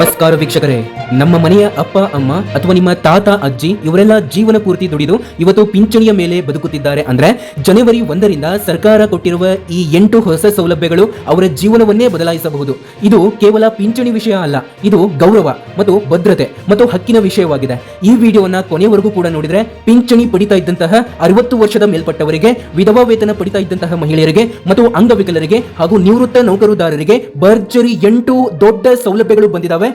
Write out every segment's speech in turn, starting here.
ನಮಸ್ಕಾರ ವೀಕ್ಷಕರೇ, ನಮ್ಮ ಮನೆಯ ಅಪ್ಪ ಅಮ್ಮ ಅಥವಾ ನಿಮ್ಮ ತಾತ ಅಜ್ಜಿ ಇವರೆಲ್ಲ ಜೀವನ ಪೂರ್ತಿ ದುಡಿದು ಇವತ್ತು ಪಿಂಚಣಿಯ ಮೇಲೆ ಬದುಕುತ್ತಿದ್ದಾರೆ ಅಂದ್ರೆ ಜನವರಿ 1ರಿಂದ ಸರ್ಕಾರ ಕೊಟ್ಟಿರುವ ಈ 8 ಹೊಸ ಸೌಲಭ್ಯಗಳು ಅವರ ಜೀವನವನ್ನೇ ಬದಲಾಯಿಸಬಹುದು. ಇದು ಕೇವಲ ಪಿಂಚಣಿ ವಿಷಯ ಅಲ್ಲ, ಇದು ಗೌರವ ಮತ್ತು ಭದ್ರತೆ ಮತ್ತು ಹಕ್ಕಿನ ವಿಷಯವಾಗಿದೆ. ಈ ವಿಡಿಯೋವನ್ನ ಕೊನೆವರೆಗೂ ಕೂಡ ನೋಡಿದ್ರೆ ಪಿಂಚಣಿ ಪಡಿತಾ ಇದ್ದಂತಹ 60 ವರ್ಷದ ಮೇಲ್ಪಟ್ಟವರಿಗೆ, ವಿಧವಾ ವೇತನ ಪಡಿತಾ ಇದ್ದಂತಹ ಮಹಿಳೆಯರಿಗೆ ಮತ್ತು ಅಂಗವಿಕಲರಿಗೆ ಹಾಗೂ ನಿವೃತ್ತ ನೌಕರುದಾರರಿಗೆ ಭರ್ಜರಿ 8 ದೊಡ್ಡ ಸೌಲಭ್ಯಗಳು ಬಂದಿದ್ದಾವೆ.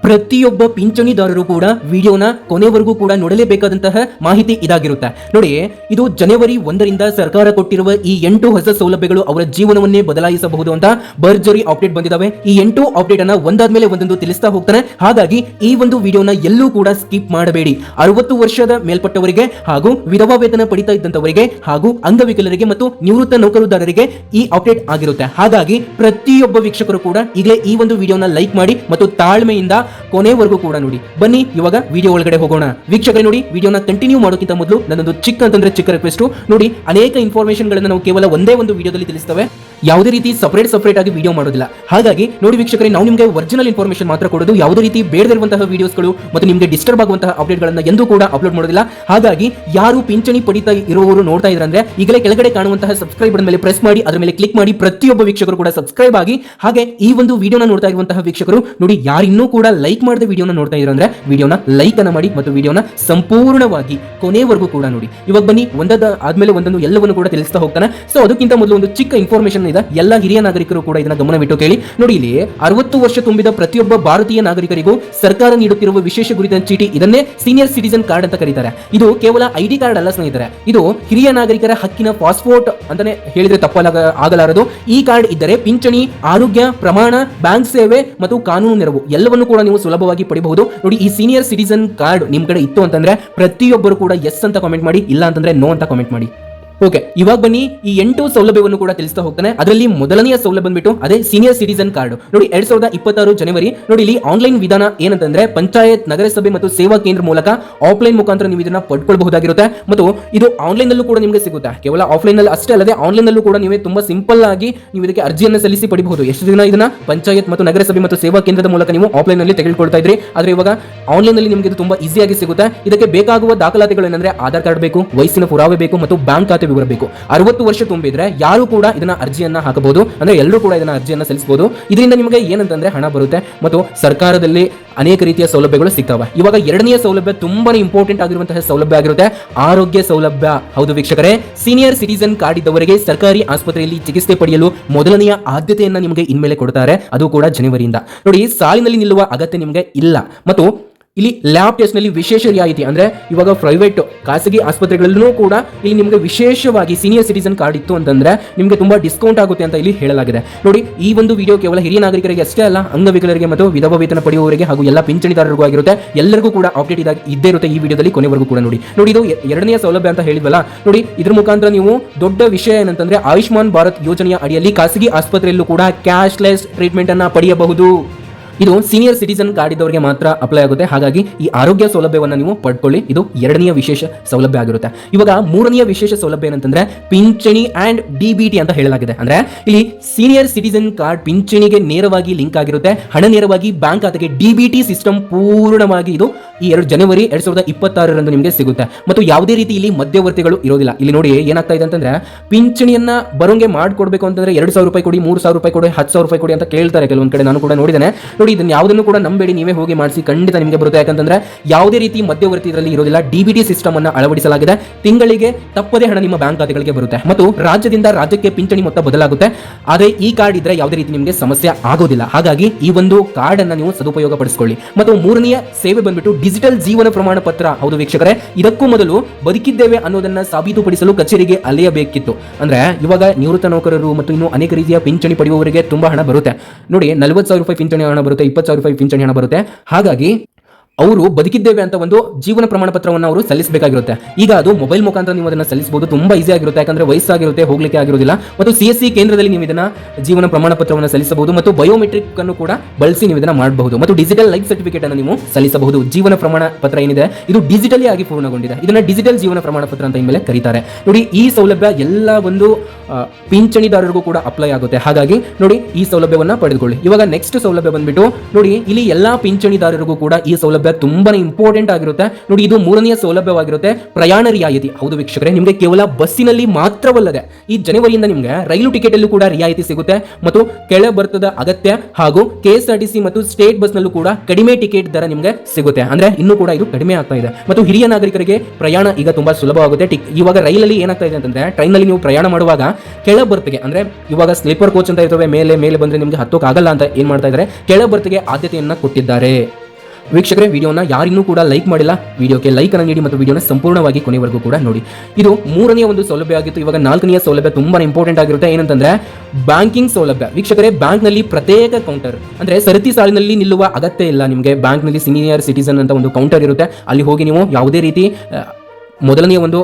ಪ್ರತಿಯೊಬ್ಬ ಪಿಂಚಣಿದಾರರು ಕೂಡ ವಿಡಿಯೋನ ಕೊನೆವರೆಗೂ ಕೂಡ ನೋಡಲೇಬೇಕಾದಂತಹ ಮಾಹಿತಿ ಇದಾಗಿರುತ್ತೆ. ನೋಡಿ, ಇದು ಜನವರಿ 1ರಿಂದ ಸರ್ಕಾರ ಕೊಟ್ಟಿರುವ ಈ 8 ಹೊಸ ಸೌಲಭ್ಯಗಳು ಅವರ ಜೀವನವನ್ನೇ ಬದಲಾಯಿಸಬಹುದು ಅಂತ ಭರ್ಜರಿ ಅಪ್ಡೇಟ್ ಬಂದಿದ್ದಾವೆ. ಈ 8 ಅಪ್ಡೇಟ್ ಅನ್ನ ಒಂದಾದ್ಮೇಲೆ ಒಂದೊಂದು ತಿಳಿಸ್ತಾ ಹೋಗ್ತಾನೆ. ಹಾಗಾಗಿ ಈ ಒಂದು ವಿಡಿಯೋನ ಎಲ್ಲೂ ಕೂಡ ಸ್ಕಿಪ್ ಮಾಡಬೇಡಿ. 60 ವರ್ಷದ ಮೇಲ್ಪಟ್ಟವರಿಗೆ ಹಾಗೂ ವಿಧವಾ ವೇತನ ಪಡಿತಾ ಇದ್ದಂತವರಿಗೆ ಹಾಗೂ ಅಂಗವಿಕಲರಿಗೆ ಮತ್ತು ನಿವೃತ್ತ ನೌಕರುದಾರರಿಗೆ ಈ ಅಪ್ಡೇಟ್ ಆಗಿರುತ್ತೆ. ಹಾಗಾಗಿ ಪ್ರತಿಯೊಬ್ಬ ವೀಕ್ಷಕರು ಕೂಡ ಈಗಲೇ ಈ ಒಂದು ವಿಡಿಯೋನ ಲೈಕ್ ಮಾಡಿ ಮತ್ತು ತಾಳ್ಮೆಯಿಂದ ಕೊನೆವರೆಗೂ ಕೂಡ ನೋಡಿ. ಬನ್ನಿ ಇವಾಗ ವಿಡಿಯೋ ಒಳಗಡೆ ಹೋಗೋಣ. ವೀಕ್ಷಕರೇ ನೋಡಿ, ವಿಡಿಯೋನ ಕಂಟಿನ್ಯೂ ಮಾಡೋಕ್ಕಿಂತ ಮೊದಲು ನನ್ನೊಂದು ಚಿಕ್ಕ ರಿಕ್ವೆಸ್ಟ್. ನೋಡಿ, ಅನೇಕ ಇನ್ಫಾರ್ಮೇಶನ್ ಗಳನ್ನ ನಾವು ಕೇವಲ ಒಂದೇ ಒಂದು ವಿಡಿಯೋದಲ್ಲಿ ತಿಳಿಸ್ತೇವೆ, ಯಾವುದೇ ರೀತಿ ಸಪರೇಟ್ ಆಗಿ ವಿಡಿಯೋ ಮಾಡೋದಿಲ್ಲ. ಹಾಗಾಗಿ ನೋಡಿ ವೀಕ್ಷಕರೇ, ನಾವು ನಿಮಗೆ ಒರಿಜಿನಲ್ ಇನ್ಫಾರ್ಮೇಶನ್ ಮಾತ್ರ ಕೊಡೋದು, ಯಾವುದೇ ರೀತಿ ಬೇಡದಿರುವಂತಹ ವಿಡಿಯೋಸ್ಗಳು ಮತ್ತು ನಿಮಗೆ ಡಿಸ್ಟರ್ಬ್ ಆಗುವಂತಹ ಅಪ್ಡೇಟ್ ಗಳನ್ನ ಎಂದೂ ಕೂಡ ಅಪ್ಲೋಡ್ ಮಾಡೋದಿಲ್ಲ. ಹಾಗಾಗಿ ಯಾರು ಪಿಂಚಣಿ ಪಡಿತಾ ಇರುವವರು ನೋಡ್ತಾ ಇದ್ದಾರೆ ಅಂದ್ರೆ ಈಗಲೇ ಕೆಳಗಡೆ ಕಾಣುವಂತಹ ಸಬ್ಸ್ಕ್ರೈಬ್ ಬಟನ್ ಮೇಲೆ ಪ್ರೆಸ್ ಮಾಡಿ, ಅದರ ಮೇಲೆ ಕ್ಲಿಕ್ ಮಾಡಿ. ಪ್ರತಿಯೊಬ್ಬ ವೀಕ್ಷಕರು ಕೂಡ ಸಬ್ಸ್ಕ್ರೈಬ್ ಆಗಿ. ಹಾಗೆ ಈ ಒಂದು ವಿಡಿಯೋನ ನೋಡ್ತಾ ಇರುವಂತಹ ವೀಕ್ಷಕರು ನೋಡಿ, ಯಾರು ಇನ್ನೂ ಕೂಡ ಲೈಕ್ ಮಾಡದೆ ವಿಡಿಯೋನ ನೋಡ್ತಾ ಇರೋ ಅಂದ್ರೆ ವಿಡಿಯೋನ ಲೈಕ್ ಅನ್ನ ಮಾಡಿ ಮತ್ತು ವಿಡಿಯೋನ ಸಂಪೂರ್ಣವಾಗಿ ಕೊನೆವರೆಗೂ ಕೂಡ ನೋಡಿ. ಇವಾಗ ಬನ್ನಿ, ಒಂದದ ಆದ್ಮೇಲೆ ಒಂದೊಂದು ಎಲ್ಲವನ್ನು ಕೂಡ ತಿಳಿಸ್ತಾ ಹೋಗ್ತಾನೆ. ಸೊ ಅದಕ್ಕಿಂತ ಮೊದಲು ಒಂದು ಚಿಕ್ಕ ಇನ್ಫಾರ್ಮೇಶನ್ ಇದೆ, ಎಲ್ಲ ಹಿರಿಯ ನಾಗರಿಕರು ಕೂಡ ಇದನ್ನ ಗಮನವಿಟ್ಟು ಕೇಳಿ. ನೋಡಿ, ಇಲ್ಲಿ 60 ವರ್ಷ ತುಂಬಿದ ಪ್ರತಿಯೊಬ್ಬ ಭಾರತೀಯ ನಾಗರಿಕರಿಗೂ ಸರ್ಕಾರ ನೀಡುತ್ತಿರುವ ವಿಶೇಷ ಗುರುತಿನ ಚೀಟಿ, ಇದನ್ನೇ ಸೀನಿಯರ್ ಸಿಟಿಜನ್ ಕಾರ್ಡ್ ಅಂತ ಕರೀತಾರೆ. ಇದು ಕೇವಲ ಐಡಿ ಕಾರ್ಡ್ ಅಲ್ಲ ಸ್ನೇಹಿತರೆ, ಇದು ಹಿರಿಯ ನಾಗರಿಕರ ಹಕ್ಕಿನ ಪಾಸ್ಪೋರ್ಟ್ ಅಂತಾನೆ ಹೇಳಿದ್ರೆ ಆಗಲಾರದು. ಈ ಕಾರ್ಡ್ ಇದ್ದರೆ ಪಿಂಚಣಿ, ಆರೋಗ್ಯ ಪ್ರಮಾಣ, ಬ್ಯಾಂಕ್ ಸೇವೆ ಮತ್ತು ಕಾನೂನು ನೆರವು ಎಲ್ಲವನ್ನು ಕೂಡ ನೀವು ಸುಲಭವಾಗಿ ಪಡಿಬಹುದು. ನೋಡಿ, ಈ ಸೀನಿಯರ್ ಸಿಟಿಜನ್ ಕಾರ್ಡ್ ನಿಮ್ ಕಡೆ ಇತ್ತು ಅಂತಂದ್ರೆ ಪ್ರತಿಯೊಬ್ಬರು ಕೂಡ ಎಸ್ ಅಂತ ಕಾಮೆಂಟ್ ಮಾಡಿ, ಇಲ್ಲ ಅಂತಂದ್ರೆ ನೋ ಅಂತ ಕಾಮೆಂಟ್ ಮಾಡಿ. ಓಕೆ, ಇವಾಗ ಬನ್ನಿ ಈ 8 ಸೌಲಭ್ಯವನ್ನು ಕೂಡ ತಿಳಿಸ್ತಾ ಹೋಗ್ತಾನೆ. ಅದರಲ್ಲಿ ಮೊದಲನೆಯ ಸೌಲಭ್ಯ ಬಂದ್ಬಿಟ್ಟು ಅದೇ ಸೀನಿಯರ್ ಸಿಟಿಜನ್ ಕಾರ್ಡ್. ನೋಡಿ, 2026 ಜನವರಿ. ನೋಡಿ, ಇಲ್ಲಿ ಆನ್ಲೈನ್ ವಿಧಾನ ಏನಂತಂದ್ರೆ ಪಂಚಾಯತ್, ನಗರಸಭೆ ಮತ್ತು ಸೇವಾ ಕೇಂದ್ರ ಮೂಲಕ ಆಫ್ಲೈನ್ ಮುಖಾಂತರ ನೀವು ಇದನ್ನ ಪಡ್ಕೊಳ್ಬಹುದಾಗಿರುತ್ತೆ. ಮತ್ತು ಇದು ಆನ್ಲೈನ್ ನಲ್ಲೂ ಕೂಡ ನಿಮಗೆ ಸಿಗುತ್ತೆ. ಕೇವಲ ಆಫ್ಲೈನ್ ನಲ್ಲಿ ಅಷ್ಟೇ ಅಲ್ಲದೆ ಆನ್ಲೈನ್ ನಲ್ಲೂ ಕೂಡ ನೀವೇ ತುಂಬಾ ಸಿಂಪಲ್ ಆಗಿ ನೀವು ಇದಕ್ಕೆ ಅರ್ಜಿಯನ್ನು ಸಲ್ಲಿಸಿ ಪಡಿಬಹುದು. ಎಷ್ಟು ದಿನ ಇದನ್ನ ಪಂಚಾಯತ್ ಮತ್ತು ನಗರಸಭೆ ಮತ್ತು ಸೇವಾ ಕೇಂದ್ರದ ಮೂಲಕ ನೀವು ಆಫ್ಲೈನ್ ನಲ್ಲಿ ತೆಗೆದುಕೊಳ್ತಾ ಇದ್ರಿ, ಆದ್ರೆ ಇವಾಗ ಆನ್ಲೈನ್ ನಲ್ಲಿ ನಿಮಗೆ ಇದು ತುಂಬಾ ಈಸಿಯಾಗಿ ಸಿಗುತ್ತೆ. ಇದಕ್ಕೆ ಬೇಕಾಗುವ ದಾಖಲಾತಿಗಳು ಏನಂದ್ರೆ ಆಧಾರ್ ಕಾರ್ಡ್ ಬೇಕು, ವಯಸ್ಸಿನ ಪುರಾವೆ ಬೇಕು ಮತ್ತು ಬ್ಯಾಂಕ್ ಖಾತೆ ವಿವರ ಬೇಕು. 60 ವರ್ಷ ತುಂಬಿದ್ರೆ ಯಾರು ಕೂಡ ಇದನ್ನ ಅರ್ಜಿಯನ್ನ ಹಾಕಬಹುದು, ಅಂದ್ರೆ ಎಲ್ಲರೂ ಕೂಡ ಇದನ್ನ ಅರ್ಜಿಯನ್ನ ಸಲ್ಲಿಸಬಹುದು. ಇದರಿಂದ ನಿಮಗೆ ಏನಂತಂದ್ರೆ ಹಣ ಬರುತ್ತೆ ಮತ್ತು ಸರ್ಕಾರದಲ್ಲಿ ಅನೇಕ ರೀತಿಯ ಸೌಲಭ್ಯಗಳು ಸಿಗ್ತವೆ. ಇವಾಗ ಎರಡನೆಯ ಸೌಲಭ್ಯ ತುಂಬಾನೇ ಇಂಪಾರ್ಟೆಂಟ್ ಆಗಿರುವಂತಹ ಸೌಲಭ್ಯ ಆಗಿರುತ್ತೆ, ಆರೋಗ್ಯ ಸೌಲಭ್ಯ. ಹೌದು ವೀಕ್ಷಕರೇ, ಸೀನಿಯರ್ ಸಿಟಿಜನ್ ಕಾರ್ಡ್ ಇದ್ದವರಿಗೆ ಸರ್ಕಾರಿ ಆಸ್ಪತ್ರೆಯಲ್ಲಿ ಚಿಕಿತ್ಸೆ ಪಡೆಯಲು ಮೊದಲನೆಯ ಆದ್ಯತೆಯನ್ನ ನಿಮಗೆ ಇನ್ಮೇಲೆ ಕೊಡ್ತಾರೆ, ಅದು ಕೂಡ ಜನವರಿಯಿಂದ. ನೋಡಿ, ಸಾಲಿನಲ್ಲಿ ನಿಲ್ಲುವ ಅಗತ್ಯ ನಿಮಗೆ ಇಲ್ಲ. ಮತ್ತು ಇಲ್ಲಿ ಲ್ಯಾಬ್ ಟೆಸ್ಟ್ ನಲ್ಲಿ ವಿಶೇಷ ರಿಯಾಯಿತಿ, ಅಂದ್ರೆ ಇವಾಗ ಪ್ರೈವೇಟ್ ಖಾಸಗಿ ಆಸ್ಪತ್ರೆಗಳಲ್ಲೂ ಕೂಡ ಇಲ್ಲಿ ನಿಮಗೆ ವಿಶೇಷವಾಗಿ ಸೀನಿಯರ್ ಸಿಟಿಜನ್ ಕಾರ್ಡ್ ಇತ್ತು ಅಂತಂದ್ರೆ ನಿಮಗೆ ತುಂಬಾ ಡಿಸ್ಕೌಂಟ್ ಆಗುತ್ತೆ ಅಂತ ಇಲ್ಲಿ ಹೇಳಲಾಗಿದೆ. ನೋಡಿ, ಈ ಒಂದು ವಿಡಿಯೋ ಕೇವಲ ಹಿರಿಯ ನಾಗರಿಕರಿಗೆ ಅಷ್ಟೇ ಅಲ್ಲ, ಅಂಗವಿಕಲರಿಗೆ ಮತ್ತು ವಿಧವಾ ವೇತನ ಪಡೆಯುವವರಿಗೆ ಹಾಗೂ ಎಲ್ಲ ಪಿಂಚಣಿದಾರರಿಗೂ ಆಗಿರುತ್ತೆ. ಎಲ್ಲರಿಗೂ ಕೂಡ ಅಪ್ಡೇಟ್ ಇದ್ದೇ ಇರುತ್ತೆ. ಈ ವಿಡಿಯೋದಲ್ಲಿ ಕೊನೆವರೆಗೂ ಕೂಡ ನೋಡಿ. ನೋಡಿ, ಇದು ಎರಡನೆಯ ಸೌಲಭ್ಯ ಅಂತ ಹೇಳಿದ್ವಲ್ಲ. ನೋಡಿ, ಇದ್ರ ಮುಖಾಂತರ ನೀವು ದೊಡ್ಡ ವಿಷಯ ಏನಂತಂದ್ರೆ ಆಯುಷ್ಮಾನ್ ಭಾರತ್ ಯೋಜನೆಯ ಅಡಿಯಲ್ಲಿ ಖಾಸಗಿ ಆಸ್ಪತ್ರೆಯಲ್ಲೂ ಕೂಡ ಕ್ಯಾಶ್ಲೆಸ್ ಟ್ರೀಟ್ಮೆಂಟ್ ಅನ್ನ ಪಡೆಯಬಹುದು. ಇದು ಸೀನಿಯರ್ ಸಿಟಿಜನ್ ಕಾರ್ಡ್ ಇದ್ದವರಿಗೆ ಮಾತ್ರ ಅಪ್ಲೈ ಆಗುತ್ತೆ. ಹಾಗಾಗಿ ಈ ಆರೋಗ್ಯ ಸೌಲಭ್ಯವನ್ನು ನೀವು ಪಡ್ಕೊಳ್ಳಿ. ಇದು ಎರಡನೆಯ ವಿಶೇಷ ಸೌಲಭ್ಯ ಆಗಿರುತ್ತೆ. ಇವಾಗ ಮೂರನೆಯ ವಿಶೇಷ ಸೌಲಭ್ಯ ಏನಂತಂದ್ರೆ ಪಿಂಚಣಿ ಅಂಡ್ DBT ಅಂತ ಹೇಳಲಾಗಿದೆ. ಅಂದ್ರೆ ಇಲ್ಲಿ ಸೀನಿಯರ್ ಸಿಟಿಜನ್ ಕಾರ್ಡ್ ಪಿಂಚಣಿಗೆ ನೇರವಾಗಿ ಲಿಂಕ್ ಆಗಿರುತ್ತೆ, ಹಣ ನೇರವಾಗಿ ಬ್ಯಾಂಕ್ ಖಾತೆಗೆ. DBT ಸಿಸ್ಟಮ್ ಪೂರ್ಣವಾಗಿ ಇದು ಈ ಜನವರಿ 2026 ನಿಮಗೆ ಸಿಗುತ್ತೆ ಮತ್ತು ಯಾವುದೇ ರೀತಿ ಇಲ್ಲಿ ಮಧ್ಯವರ್ತಿಗಳು ಇರೋದಿಲ್ಲ. ಇಲ್ಲಿ ನೋಡಿ ಏನಾಗ್ತಾ ಇದೆ ಅಂತಂದ್ರೆ, ಪಿಂಚಣಿಯನ್ನ ಬರೋಂಗೆ ಮಾಡ್ಕೊಡ್ಬೇಕು ಅಂತಂದ್ರೆ 2,000 ರೂಪಾಯಿ ಕೊಡಿ, 3,000 ರೂಪಾಯಿ ಕೊಡಿ, 10,000 ರೂಪಾಯಿ ಕೊಡಿ ಅಂತ ಕೇಳ್ತಾರೆ ಕೆಲವೊಂದ್ ಕಡೆ. ನಾನು ಕೂಡ ನೋಡಿದ್ದೇನೆ. ನೋಡಿ, ಇದನ್ನ ಯಾವುದನ್ನು ಕೂಡ ನಂಬೇಡಿ, ನೀವೇ ಹೋಗಿ ಮಾಡಿಸಿ, ಖಂಡಿತ ನಿಮಗೆ ಬರುತ್ತೆ. ಯಾಕಂತಂದ್ರೆ ಯಾವುದೇ ರೀತಿ ಮಧ್ಯವರ್ತಿ ಇದರಲ್ಲಿ ಇರೋದಿಲ್ಲ. DBT ಸಿಸ್ಟಮ್ ಅನ್ನ ಅಳವಡಿಸಲಾಗಿದೆ. ತಿಂಗಳಿಗೆ ತಪ್ಪದೇ ಹಣ ನಿಮ್ಮ ಬ್ಯಾಂಕ್ ಖಾತೆಗಳಿಗೆ ಬರುತ್ತೆ ಮತ್ತು ರಾಜ್ಯದಿಂದ ರಾಜ್ಯಕ್ಕೆ ಪಿಂಚಣಿ ಮೊತ್ತ ಬದಲಾಗುತ್ತೆ. ಆದರೆ ಈ ಕಾರ್ಡ್ ಇದ್ರೆ ಯಾವುದೇ ರೀತಿ ನಿಮಗೆ ಸಮಸ್ಯೆ ಆಗೋದಿಲ್ಲ. ಹಾಗಾಗಿ ಈ ಒಂದು ಕಾರ್ಡ್ ಅನ್ನ ನೀವು ಸದುಪಯೋಗ ಪಡಿಸಿಕೊಳ್ಳಿ. ಮತ್ತು ಮೂರನೆಯ ಸೇವೆ ಬಂದ್ಬಿಟ್ಟು ಡಿಜಿಟಲ್ ಜೀವನ ಪ್ರಮಾಣ ಪತ್ರ. ಹೌದು ವೀಕ್ಷಕರೇ, ಇದಕ್ಕೂ ಮೊದಲು ಬದುಕಿದ್ದೇವೆ ಅನ್ನೋದನ್ನ ಸಾಬೀತುಪಡಿಸಲು ಕಚೇರಿಗೆ ಅಲೆಯಬೇಕಿತ್ತು. ಅಂದ್ರೆ ಇವಾಗ ನಿವೃತ್ತ ನೌಕರರು ಮತ್ತು ಇನ್ನು ಅನೇಕ ರೀತಿಯ ಪಿಂಚಣಿ ಪಡೆಯುವವರಿಗೆ ತುಂಬಾ ಹಣ ಬರುತ್ತೆ. ನೋಡಿ, 40,000 ರೂಪಾಯಿ ಪಿಂಚಣಿ ಹಣ ಬರುತ್ತೆ, 20,000 ರೂಪಾಯಿ ಪಿಂಚಣಿ ಹಣ ಬರುತ್ತೆ. ಹಾಗಾಗಿ ಅವರು ಬದುಕಿದ್ದೇವೆ ಅಂತ ಒಂದು ಜೀವನ ಪ್ರಮಾಣ ಪತ್ರವನ್ನು ಅವರು ಸಲ್ಲಿಸಬೇಕಾಗಿರುತ್ತೆ. ಈಗ ಅದು ಮೊಬೈಲ್ ಮುಖಾಂತರ ನೀವು ಅದನ್ನ ಸಲ್ಲಿಸಬಹುದು. ತುಂಬಾ ಈಸಿ ಆಗಿರುತ್ತೆ, ಯಾಕಂದ್ರೆ ವಯಸ್ಸಾಗಿರುತ್ತೆ, ಹೋಗ್ಲಿಕ್ಕೆ ಆಗಿರೋದಿಲ್ಲ. ಮತ್ತು CSC ಕೇಂದ್ರದಲ್ಲಿ ನೀವು ಇದನ್ನ ಜೀವನ ಪ್ರಮಾಣ ಪತ್ರವನ್ನು ಸಲ್ಲಿಸಬಹುದು ಮತ್ತು ಬಯೋಮೆಟ್ರಿಕ್ ಅನ್ನು ಕೂಡ ಬಳಸಿ ನೀವು ಇದನ್ನ ಮಾಡಬಹುದು. ಮತ್ತು ಡಿಜಿಟಲ್ ಲೈಫ್ ಸರ್ಟಿಫಿಕೇಟ್ ಅನ್ನು ನೀವು ಸಲ್ಲಿಸಬಹುದು. ಜೀವನ ಪ್ರಮಾಣ ಪತ್ರ ಏನಿದೆ ಇದು ಡಿಜಿಟಲಿ ಆಗಿ ಪೂರ್ಣಗೊಂಡಿದೆ. ಇದನ್ನ ಡಿಜಿಟಲ್ ಜೀವನ ಪ್ರಮಾಣ ಪತ್ರ ಅಂತ ಇನ್ಮೇಲೆ ಕರೀತಾರೆ. ನೋಡಿ, ಈ ಸೌಲಭ್ಯ ಎಲ್ಲ ಒಂದು ಪಿಂಚಣಿದಾರರಿಗೂ ಕೂಡ ಅಪ್ಲೈ ಆಗುತ್ತೆ. ಹಾಗಾಗಿ ನೋಡಿ ಈ ಸೌಲಭ್ಯವನ್ನ ಪಡೆದುಕೊಳ್ಳಿ. ಇವಾಗ ನೆಕ್ಸ್ಟ್ ಸೌಲಭ್ಯ ಬಂದ್ಬಿಟ್ಟು ನೋಡಿ, ಇಲ್ಲಿ ಎಲ್ಲಾ ಪಿಂಚಣಿದಾರರಿಗೂ ಕೂಡ ಈ ಸೌಲಭ್ಯ ತುಂಬಾನೇ ಇಂಪಾರ್ಟೆಂಟ್ ಆಗಿರುತ್ತೆ. ನೋಡಿ, ಇದು ಮೂರನೆಯ ಸೌಲಭ್ಯವಾಗಿರುತ್ತೆ, ಪ್ರಯಾಣ ರಿಯಾಯಿತಿ. ಹೌದು ವೀಕ್ಷಕರೇ, ನಿಮಗೆ ಕೇವಲ ಬಸ್ಸಿನಲ್ಲಿ ಮಾತ್ರವಲ್ಲದೆ ಈ ಜನವರಿಯಿಂದ ನಿಮಗೆ ರೈಲು ಟಿಕೆಟ್ ಅಲ್ಲೂ ಕೂಡ ರಿಯಾಯಿತಿ ಸಿಗುತ್ತೆ ಮತ್ತು ಕೆಳ ಬರ್ತದ ಅಗತ್ಯ ಹಾಗೂ KSRTC ಮತ್ತು ಸ್ಟೇಟ್ ಬಸ್ ನಲ್ಲೂ ಕೂಡ ಕಡಿಮೆ ಟಿಕೆಟ್ ದರ ನಿಮಗೆ ಸಿಗುತ್ತೆ. ಅಂದ್ರೆ ಇನ್ನೂ ಕೂಡ ಇದು ಕಡಿಮೆ ಆಗ್ತಾ ಇದೆ ಮತ್ತು ಹಿರಿಯ ನಾಗರಿಕರಿಗೆ ಪ್ರಯಾಣ ಈಗ ತುಂಬಾ ಸುಲಭವಾಗುತ್ತೆ. ಇವಾಗ ರೈಲಲ್ಲಿ ಏನಾಗ್ತಾ ಇದೆ ಅಂತಂದ್ರೆ, ಟ್ರೈನ್ ನಲ್ಲಿ ನೀವು ಪ್ರಯಾಣ ಮಾಡುವಾಗ ಕೆಳ ಬರ್ತಿಗೆ, ಅಂದ್ರೆ ಇವಾಗ ಸ್ಲೀಪರ್ ಕೋಚ್ ಅಂತ ಇರ್ತವೆ, ಮೇಲೆ ಬಂದ್ರೆ ನಿಮಗೆ ಹತ್ತೋಕೆ ಆಗಲ್ಲ ಅಂತ ಏನ್ ಮಾಡ್ತಾ ಇದ್ದಾರೆ, ಕೆಳ ಬರ್ತಿಗೆ ಆದ್ಯತೆಯನ್ನ ಕೊಟ್ಟಿದ್ದಾರೆ. ವೀಕ್ಷಕರೇ, ವಿಡಿಯೋನ ಯಾರಿನ್ನೂ ಕೂಡ ಲೈಕ್ ಮಾಡಿಲ್ಲ, ವಿಡಿಯೋಕ್ಕೆ ಲೈಕ್ ಅನ್ನು ನೀಡಿ ಮತ್ತು ವಿಡಿಯೋನ ಸಂಪೂರ್ಣವಾಗಿ ಕೊನೆವರೆಗೂ ಕೂಡ ನೋಡಿ. ಇದು ಮೂರನೆಯ ಒಂದು ಸೌಲಭ್ಯ ಆಗಿತ್ತು. ಇವಾಗ ನಾಲ್ಕನೆಯ ಸೌಲಭ್ಯ ತುಂಬಾ ಇಂಪಾರ್ಟೆಂಟ್ ಆಗಿರುತ್ತೆ. ಏನಂತಂದ್ರೆ ಬ್ಯಾಂಕಿಂಗ್ ಸೌಲಭ್ಯ. ವೀಕ್ಷಕರೇ, ಬ್ಯಾಂಕ್ ನಲ್ಲಿ ಪ್ರತ್ಯೇಕ ಕೌಂಟರ್, ಅಂದ್ರೆ ಸರತಿ ಸಾಲಿನಲ್ಲಿ ನಿಲ್ಲುವ ಅಗತ್ಯ ಇಲ್ಲ ನಿಮಗೆ. ಬ್ಯಾಂಕ್ ನಲ್ಲಿ ಸೀನಿಯರ್ ಸಿಟಿಸನ್ ಅಂತ ಒಂದು ಕೌಂಟರ್ ಇರುತ್ತೆ. ಅಲ್ಲಿ ಹೋಗಿ ನೀವು ಯಾವುದೇ ರೀತಿ ಮೊದಲನೆಯ ಒಂದು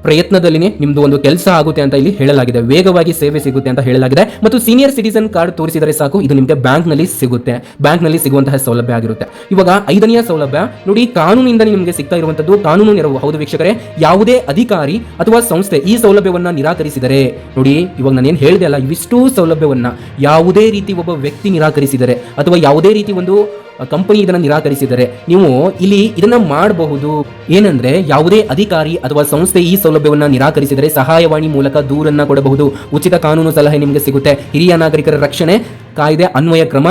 ಪ್ರಯತ್ನದಲ್ಲಿನೇ ನಿಮ್ದು ಒಂದು ಕೆಲಸ ಆಗುತ್ತೆ ಅಂತ ಇಲ್ಲಿ ಹೇಳಲಾಗಿದೆ. ವೇಗವಾಗಿ ಸೇವೆ ಸಿಗುತ್ತೆ ಅಂತ ಹೇಳಲಾಗಿದೆ ಮತ್ತು ಸೀನಿಯರ್ ಸಿಟಿಸನ್ ಕಾರ್ಡ್ ತೋರಿಸಿದರೆ ಸಾಕು, ಇದು ನಿಮಗೆ ಬ್ಯಾಂಕ್ ನಲ್ಲಿ ಸಿಗುತ್ತೆ. ಬ್ಯಾಂಕ್ ನಲ್ಲಿ ಸಿಗುವಂತಹ ಸೌಲಭ್ಯ ಆಗಿರುತ್ತೆ. ಇವಾಗ ಐದನೆಯ ಸೌಲಭ್ಯ ನೋಡಿ, ಕಾನೂನಿಂದ ನಿಮಗೆ ಸಿಗ್ತಾ ಇರುವಂತದ್ದು ಕಾನೂನು ನೆರವು. ಹೌದು ವೀಕ್ಷಕರೇ, ಯಾವುದೇ ಅಧಿಕಾರಿ ಅಥವಾ ಸಂಸ್ಥೆ ಈ ಸೌಲಭ್ಯವನ್ನ ನಿರಾಕರಿಸಿದರೆ, ನೋಡಿ ಇವಾಗ ನಾನೇನು ಹೇಳಿದೆ ಅಲ್ಲ, ಇವಿಷ್ಟು ಸೌಲಭ್ಯವನ್ನ ಯಾವುದೇ ರೀತಿ ಒಬ್ಬ ವ್ಯಕ್ತಿ ನಿರಾಕರಿಸಿದರೆ ಅಥವಾ ಯಾವುದೇ ರೀತಿ ಒಂದು ಕಂಪನಿ ಇದನ್ನ ನಿರಾಕರಿಸಿದರೆ, ನೀವು ಇಲ್ಲಿ ಇದನ್ನ ಮಾಡಬಹುದು. ಏನಂದ್ರೆ ಯಾವುದೇ ಅಧಿಕಾರಿ ಅಥವಾ ಸಂಸ್ಥೆ ಈ ಸೌಲಭ್ಯವನ್ನ ನಿರಾಕರಿಸಿದರೆ ಸಹಾಯವಾಣಿ ಮೂಲಕ ದೂರನ್ನ ಕೊಡಬಹುದು. ಉಚಿತ ಕಾನೂನು ಸಲಹೆ ನಿಮಗೆ ಸಿಗುತ್ತೆ. ಹಿರಿಯ ನಾಗರಿಕರ ರಕ್ಷಣೆ ಕಾಯ್ದೆ ಅನ್ವಯ ಕ್ರಮ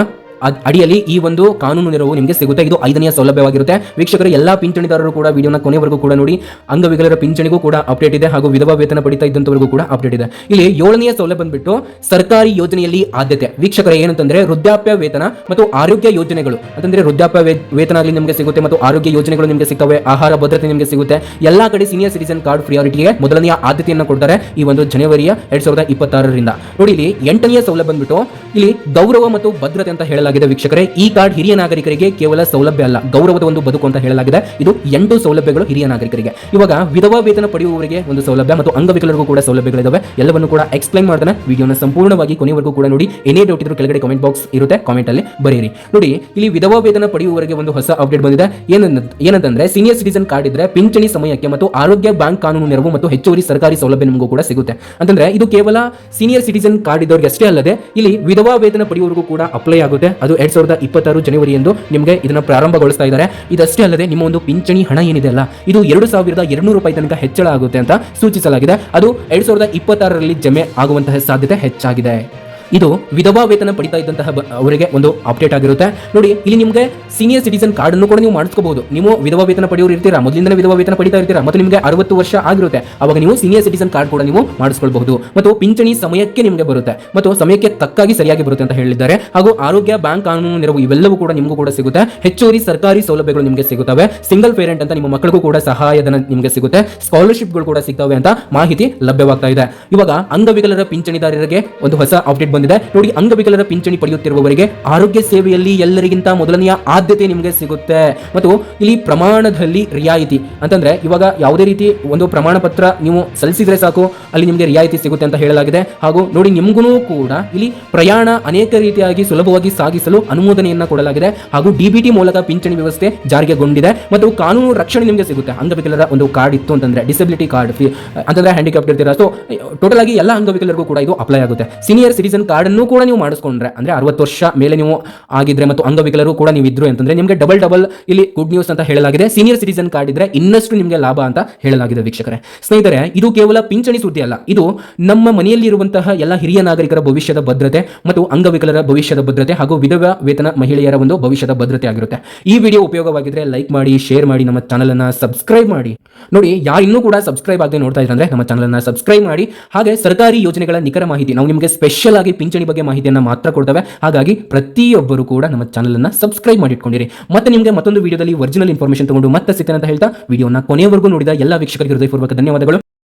ಅಡಿಯಲ್ಲಿ ಈ ಒಂದು ಕಾನೂನು ನೆರವು ನಿಮಗೆ ಸಿಗುತ್ತೆ. ಇದು ಐದನೆಯ ಸೌಲಭ್ಯವಾಗಿರುತ್ತೆ. ವೀಕ್ಷಕರು, ಎಲ್ಲಾ ಪಿಂಚಣಿದಾರರು ಕೂಡ ವಿಡಿಯೋನ ಕೊನೆವರೆಗೂ ಕೂಡ ನೋಡಿ. ಅಂಗವಿಕಲರ ಪಿಂಚಣಿಗೂ ಕೂಡ ಅಪ್ಡೇಟ್ ಇದೆ ಹಾಗೂ ವಿಧವಾ ವೇತನ ಪಡಿತಾ ಇದ್ದಂತವರೆಗೂ ಕೂಡ ಅಪ್ಡೇಟ್ ಇದೆ. ಇಲ್ಲಿ ಏಳನೆಯ ಸೌಲಭ್ಯ ಬಂದ್ಬಿಟ್ಟು ಸರ್ಕಾರಿ ಯೋಜನೆಯಲ್ಲಿ ಆದ್ಯತೆ. ವೀಕ್ಷಕರೇ, ಏನಂತಂದ್ರೆ ವೃದ್ಧಾಪ್ಯ ವೇತನ ಮತ್ತು ಆರೋಗ್ಯ ಯೋಜನೆಗಳು, ಅಂತಂದ್ರೆ ವೃದ್ಧಾಪ್ಯ ವೇತನ ಆಗಲಿ ನಿಮಗೆ ಸಿಗುತ್ತೆ ಮತ್ತು ಆರೋಗ್ಯ ಯೋಜನೆಗಳು ನಿಮಗೆ ಸಿಗ್ತವೆ. ಆಹಾರ ಭದ್ರತೆ ನಿಮಗೆ ಸಿಗುತ್ತೆ. ಎಲ್ಲಾ ಕಡೆ ಸೀನಿಯರ್ ಸಿಟಿಸನ್ ಕಾರ್ಡ್ ಪ್ರಿಯಾರಿಟಿಗೆ ಮೊದಲನೆಯ ಆದ್ಯತೆಯನ್ನು ಕೊಡ್ತಾರೆ ಈ ಒಂದು ಜನವರಿಯ 2026ರಿಂದ. ನೋಡಿ, ಇಲ್ಲಿ ಎಂಟನೆಯ ಸೌಲಭ್ಯ ಬಂದ್ಬಿಟ್ಟು ಇಲ್ಲಿ ಗೌರವ ಮತ್ತು ಭದ್ರತೆ ಅಂತ ಹೇಳಲಾಗಿದೆ. ವೀಕ್ಷಕರೇ, ಈ ಕಾರ್ಡ್ ಹಿರಿಯ ನಾಗರಿಕರಿಗೆ ಕೇವಲ ಸೌಲಭ್ಯ ಅಲ್ಲ, ಗೌರವದ ಒಂದು ಬದುಕು ಅಂತ ಹೇಳಲಾಗಿದೆ. ಇದು 8 ಸೌಲಭ್ಯಗಳು ಹಿರಿಯ ನಾಗರಿಕರಿಗೆ. ಇವಾಗ ವಿಧವಾ ವೇತನ ಪಡೆಯುವವರಿಗೆ ಒಂದು ಸೌಲಭ್ಯ ಮತ್ತು ಅಂಗವಿಕಲರಿಗೂ ಕೂಡ ಸೌಲಭ್ಯಗಳಿದಾವೆ. ಎಲ್ಲವನ್ನು ಕೂಡ ಎಕ್ಸ್ಪ್ಲೈನ್ ಮಾಡ್ತಾನೆ. ವಿಡಿಯೋನ ಸಂಪೂರ್ಣವಾಗಿ ಕೊನೆವರೆಗೂ ಕೂಡ ನೋಡಿ. ಏನೇ ಡೌಟ್ ಇದ್ರೂ ಕೆಳಗಡೆ ಕಾಮೆಂಟ್ ಬಾಕ್ಸ್ ಇರುತ್ತೆ, ಕಾಮೆಂಟ್ ಅಲ್ಲಿ ಬರೆಯಿರಿ. ನೋಡಿ, ಇಲ್ಲಿ ವಿಧವಾ ವೇತನ ಪಡೆಯುವವರಿಗೆ ಒಂದು ಹೊಸ ಅಪ್ಡೇಟ್ ಬಂದಿದೆ. ಏನಂತಂದ್ರೆ ಸೀನಿಯರ್ ಸಿಟಿಸನ್ ಕಾರ್ಡ್ ಇದ್ರೆ ಪಿಂಚಣಿ ಸಮಯಕ್ಕೆ ಮತ್ತು ಆರೋಗ್ಯ ಬ್ಯಾಂಕ್ ಕಾನೂನು ನೆರವು ಮತ್ತು ಹೆಚ್ಚುವರಿ ಸರ್ಕಾರಿ ಸೌಲಭ್ಯ ನಿಮಗೂ ಕೂಡ ಸಿಗುತ್ತೆ. ಅಂತಂದ್ರೆ ಇದು ಕೇವಲ ಸೀನಿಯರ್ ಸಿಟಿಸನ್ ಕಾರ್ಡ್ ಇದ್ದವರಿಗೆ ಅಷ್ಟೇ ಅಲ್ಲದೆ ಇಲ್ಲಿ ವಿಧವಾ ವೇತನ ಪಡೆಯುವವರಿಗೂ ಕೂಡ ಅಪ್ಲೈ ಆಗುತ್ತೆ. ಅದು 2026 ಜನವರಿ ಎಂದು ನಿಮಗೆ ಇದನ್ನ ಪ್ರಾರಂಭಗೊಳಿಸ್ತಾ ಇದ್ದಾರೆ. ಇದಷ್ಟೇ ಅಲ್ಲದೆ ನಿಮ್ಮ ಒಂದು ಪಿಂಚಣಿ ಹಣ ಏನಿದೆ ಅಲ್ಲ, ಇದು 2200 ರೂಪಾಯಿ ತನಕ ಹೆಚ್ಚಳ ಆಗುತ್ತೆ ಅಂತ ಸೂಚಿಸಲಾಗಿದೆ. ಅದು 2026ರಲ್ಲಿ ಜಮೆ ಆಗುವಂತಹ ಸಾಧ್ಯತೆ ಹೆಚ್ಚಾಗಿದೆ. ಇದು ವಿಧವಾ ವೇತನ ಪಡಿತಾ ಇದ್ದಂತಹ ಅವರಿಗೆ ಒಂದು ಅಪ್ಡೇಟ್ ಆಗಿರುತ್ತೆ. ನೋಡಿ, ಇಲ್ಲಿ ನಿಮಗೆ ಸೀನಿಯರ್ ಸಿಟಿಸನ್ ಕಾರ್ಡ್ ಅನ್ನು ಕೂಡ ನೀವು ಮಾಡಿಸ್ಕೋಬಹುದು. ನೀವು ವಿಧವಾ ವೇತನ ಪಡೆಯೋರು ಇರ್ತೀರಾ, ಮೊದಲಿಂದಲೇ ವಿಧವಾ ವೇತನ ಪಡಿತಾ ಇರ್ತೀರಾ ಮತ್ತು ನಿಮಗೆ 60 ವರ್ಷ ಆಗಿರುತ್ತೆ, ಅವಾಗ ನೀವು ಸೀನಿಯರ್ ಸಿಟಿಸನ್ ಕಾರ್ಡ್ ಕೂಡ ನೀವು ಮಾಡಿಸ್ಕೊಳ್ಬಹುದು ಮತ್ತು ಪಿಂಚಣಿ ಸಮಯಕ್ಕೆ ನಿಮಗೆ ಬರುತ್ತೆ ಮತ್ತು ಸಮಯಕ್ಕೆ ತಕ್ಕಾಗಿ ಸರಿಯಾಗಿ ಬರುತ್ತೆ ಅಂತ ಹೇಳಿದ್ದಾರೆ. ಹಾಗೂ ಆರೋಗ್ಯ ಬ್ಯಾಂಕ್ ಕಾನೂನು ನೆರವು ಇವೆಲ್ಲವೂ ಕೂಡ ನಿಮಗೂ ಕೂಡ ಸಿಗುತ್ತೆ. ಹೆಚ್ಚುವರಿ ಸರ್ಕಾರಿ ಸೌಲಭ್ಯಗಳು ನಿಮಗೆ ಸಿಗುತ್ತವೆ. ಸಿಂಗಲ್ ಪೇರೆಂಟ್ ಅಂತ ನಿಮ್ಮ ಮಕ್ಕಳಿಗೂ ಕೂಡ ಸಹಾಯಧನ ನಿಮಗೆ ಸಿಗುತ್ತೆ. ಸ್ಕಾಲರ್ಶಿಪ್ಗಳು ಕೂಡ ಸಿಗ್ತವೆ ಅಂತ ಮಾಹಿತಿ ಲಭ್ಯವಾಗ್ತಾ ಇದೆ. ಇವಾಗ ಅಂಗವಿಕಲರ ಪಿಂಚಣಿದಾರರಿಗೆ ಒಂದು ಹೊಸ ಅಪ್ಡೇಟ್ ಬಂದಿದೆ. ನೋಡಿ, ಅಂಗವಿಕಲರ ಪಿಂಚಣಿ ಪಡೆಯುತ್ತಿರುವವರಿಗೆ ಆರೋಗ್ಯ ಸೇವೆಯಲ್ಲಿ ಎಲ್ಲರಿಗಿಂತ ಮೊದಲನೆಯ ಆದ್ಯತೆ ನಿಮಗೆ ಸಿಗುತ್ತೆ ಮತ್ತು ಇಲ್ಲಿ ಪ್ರಮಾಣದಲ್ಲಿ ರಿಯಾಯಿತಿ. ಅಂತಂದ್ರೆ ಇವಾಗ ಯಾವುದೇ ರೀತಿ ಒಂದು ಪ್ರಮಾಣ ಪತ್ರ ನೀವು ಸಲ್ಲಿಸಿದ್ರೆ ಸಾಕು, ಅಲ್ಲಿ ನಿಮಗೆ ರಿಯಾಯಿತಿ ಸಿಗುತ್ತೆ ಅಂತ ಹೇಳಲಾಗಿದೆ. ಹಾಗೂ ನೋಡಿ, ನಿಮಗೂ ಕೂಡ ಇಲ್ಲಿ ಪ್ರಯಾಣ ಅನೇಕ ರೀತಿಯಾಗಿ ಸುಲಭವಾಗಿ ಸಾಗಿಸಲು ಅನುಮೋದನೆಯನ್ನ ಕೊಡಲಾಗಿದೆ. ಹಾಗೂ DBT ಮೂಲಕ ಪಿಂಚಣಿ ವ್ಯವಸ್ಥೆ ಜಾರಿಗೆಗೊಂಡಿದೆ ಮತ್ತು ಕಾನೂನು ರಕ್ಷಣೆ ನಿಮಗೆ ಸಿಗುತ್ತೆ. ಅಂಗವಿಕಲರ ಒಂದು ಕಾರ್ಡ್ ಇತ್ತು ಅಂತಂದ್ರೆ, ಡಿಸಬಿಲಿಟಿ ಕಾರ್ಡ್ ಅಂತಂದ್ರೆ ಹ್ಯಾಂಡಿಕ್ಯಾಪ್ಟ್ ಇರ್ತೀರಾ, ಸೊ ಟೋಟಲ್ ಆಗಿ ಎಲ್ಲ ಅಂಗವಿಕಲರಿಗೂ ಕೂಡ ಇದು ಅಪ್ಲೈ ಆಗುತ್ತೆ. ಸೀನಿಯರ್ ಸಿಟಿಸನ್ ಕಾರ್ಡ್ ಅನ್ನು ಕೂಡ ನೀವು ಮಾಡಿಸ್ಕೊಂಡ್ರೆ, ಅಂದ್ರೆ 60 ವರ್ಷ ಮೇಲೆ ನೀವು ಆಗಿದ್ರೆ ಮತ್ತು ಅಂಗವಿಕಲರು ಕೂಡ ನೀವು ಇದ್ರು ಅಂತಂದ್ರೆ ನಿಮಗೆ ಡಬಲ್ ಇಲ್ಲಿ ಗುಡ್ ನ್ಯೂಸ್ ಅಂತ ಹೇಳಲಾಗಿದೆ. ಸೀನಿಯರ್ ಸಿಟಿಸನ್ ಕಾರ್ಡ್ ಇದ್ರೆ ಇನ್ನಷ್ಟು ನಿಮಗೆ ಲಾಭ ಅಂತ ಹೇಳಲಾಗಿದೆ. ವೀಕ್ಷಕರೇ, ಸ್ನೇಹಿತರೆ, ಇದು ಕೇವಲ ಪಿಂಚಣಿ ಸುದ್ದಿ ಅಲ್ಲ, ಇದು ನಮ್ಮ ಮನೆಯಲ್ಲಿರುವಂತಹ ಎಲ್ಲ ಹಿರಿಯ ನಾಗರಿಕರ ಭವಿಷ್ಯದ ಭದ್ರತೆ ಮತ್ತು ಅಂಗವಿಕಲರ ಭವಿಷ್ಯದ ಭದ್ರತೆ ಹಾಗೂ ವಿಧವಾ ವೇತನ ಮಹಿಳೆಯರ ಒಂದು ಭವಿಷ್ಯದ ಭದ್ರತೆ ಆಗಿರುತ್ತೆ. ಈ ವಿಡಿಯೋ ಉಪಯೋಗವಾಗಿದ್ರೆ ಲೈಕ್ ಮಾಡಿ, ಶೇರ್ ಮಾಡಿ, ನಮ್ಮ ಚಾನಲ್ ಅನ್ನ ಸಬ್ಸ್ಕ್ರೈಬ್ ಮಾಡಿ. ನೋಡಿ, ಯಾರು ಇನ್ನೂ ಕೂಡ ಸಬ್ಸ್ಕ್ರೈಬ್ ಆಗದೆ ನೋಡ್ತಾ ಇದ್ರೆ ನಮ್ಮ ಚಾನಲ್ ಅನ್ನ ಸಬ್ಸ್ಕ್ರೈಬ್ ಮಾಡಿ. ಹಾಗೆ ಸರ್ಕಾರಿ ಯೋಜನೆಗಳ ನಿಖರ ಮಾಹಿತಿ ನಾವು ನಿಮಗೆ ಸ್ಪೆಷಲ್ ಆಗಿ ಪಿಂಚಣಿ ಬಗ್ಗೆ ಮಾಹಿತಿಯನ್ನ ಮಾತ್ರ ಕೊಡ್ತೇವೆ. ಹಾಗಾಗಿ ಪ್ರತಿಯೊಬ್ಬರು ಕೂಡ ನಮ್ಮ ಚಾನಲ್ ಅನ್ನ ಸಬ್ಸ್ಕ್ರೈಬ್ ಮಾಡಿ ಇಟ್ಕೊಂಡಿರಿ. ಮತ್ತೆ ನಿಮಗೆ ಮತ್ತೊಂದು ವಿಡಿಯೋದಲ್ಲಿ ಒರಿಜಿನಲ್ ಇನ್ಫಾರ್ಮೇಶನ್ ತಗೊಂಡು ಮತ್ತೆ ಸಿಗ್ತೇನೆ ಅಂತ ಹೇಳ್ತಾ ವಿಡಿಯೋನ ಕೊನೆಯವರೆಗೂ ನೋಡಿದ ಎಲ್ಲ ವೀಕ್ಷಕರಿಗೆ ಹೃದಯಪೂರ್ವಕ ಧನ್ಯವಾದಗಳು.